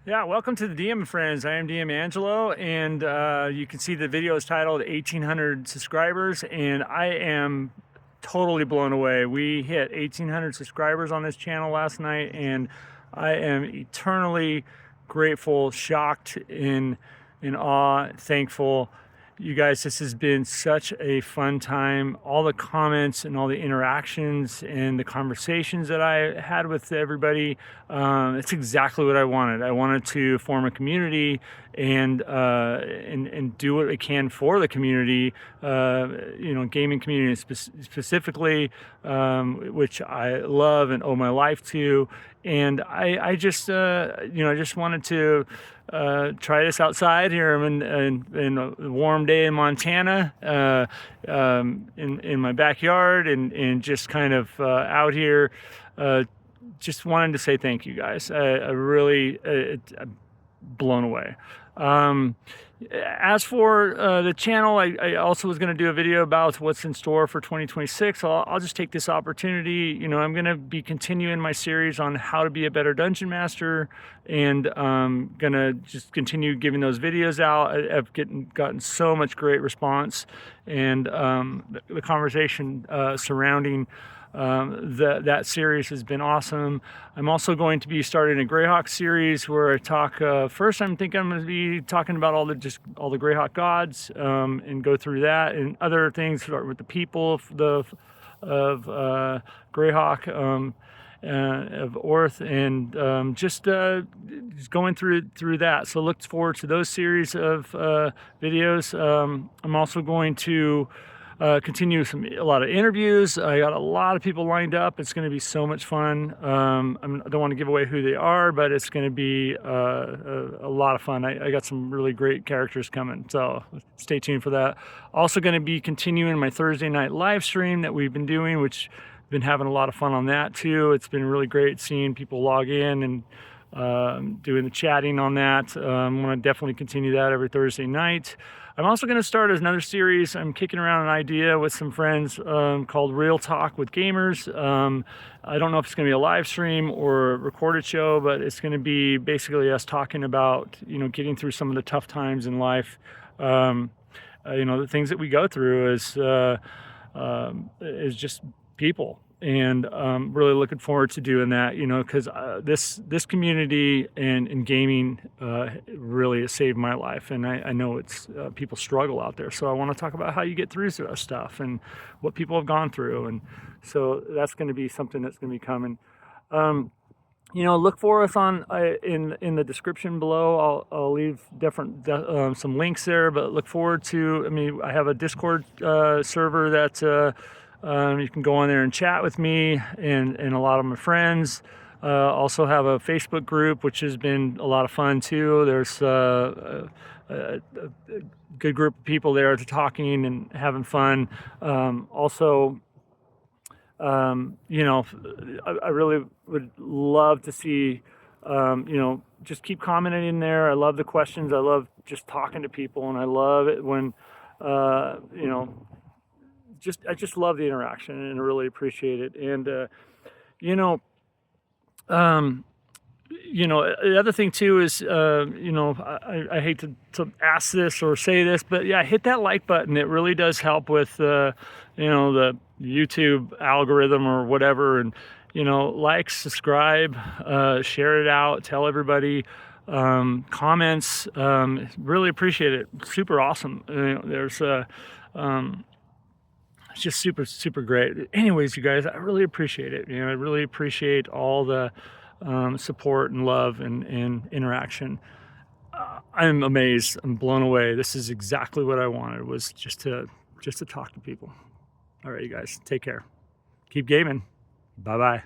Yeah, welcome to the DM Friends. I am DM Angelo, and you can see the video is titled 1800 subscribers, and I am totally blown away. We hit 1800 subscribers on this channel last night, and I am eternally grateful, shocked, in awe, thankful. You guys, this has been such a fun time. All the comments and all the interactions and the conversations that I had with everybody, it's exactly what I wanted. I wanted to form a community and do what I can for the community, gaming community specifically, which I love and owe my life to. And I just wanted to try this outside here. I'm in a warm day in Montana, in my backyard, and just kind of out here. Just wanted to say thank you guys. I really I'm blown away. As for the channel, I also was going to do a video about what's in store for 2026. I'll just take this opportunity. I'm going to be continuing my series on how to be a better dungeon master, and going to just continue giving those videos out. I've gotten so much great response, and the conversation surrounding that series has been awesome. I'm also going to be starting a Greyhawk series where I talk, first I'm thinking I'm going to be talking about all the Greyhawk gods, and go through that and other things, start with the people of Greyhawk, of Oerth, and just going through that. So look forward to those series of videos. I'm also going to continue a lot of interviews. I got a lot of people lined up. It's going to be so much fun. I don't want to give away who they are, but it's going to be a lot of fun. I got some really great characters coming, so stay tuned for that. Also going to be continuing my Thursday night live stream that we've been doing, which I've been having a lot of fun on that too. It's been really great seeing people log in and doing the chatting on that. I'm going to definitely continue that every Thursday night. I'm also going to start another series. I'm kicking around an idea with some friends called Real Talk with Gamers. I don't know if it's going to be a live stream or a recorded show, but it's going to be basically us talking about, getting through some of the tough times in life. The things that we go through is just people. And really looking forward to doing that, because this community and gaming really has saved my life, and I know it's people struggle out there. So I want to talk about how you get through that stuff and what people have gone through, and so that's going to be something that's going to be coming. Look for us on in the description below. I'll leave different some links there, but look forward to. I have a Discord server that. You can go on there and chat with me and a lot of my friends. Also have a Facebook group, which has been a lot of fun too. There's a good group of people there to talking and having fun. I really would love to see, just keep commenting in there. I love the questions. I love just talking to people, and I love it when, I just love the interaction, and I really appreciate it. And the other thing too is I hate to ask this or say this, but yeah, hit that like button. It really does help with the YouTube algorithm or whatever, and like, subscribe, share it out, tell everybody. Comments, really appreciate it. Super awesome. There's it's just super great. Anyways, you guys, I really appreciate it. I really appreciate all the support and love and interaction. I'm amazed. I'm blown away. This is exactly what I wanted, was just to talk to people. All right, you guys, take care. Keep gaming. Bye-bye.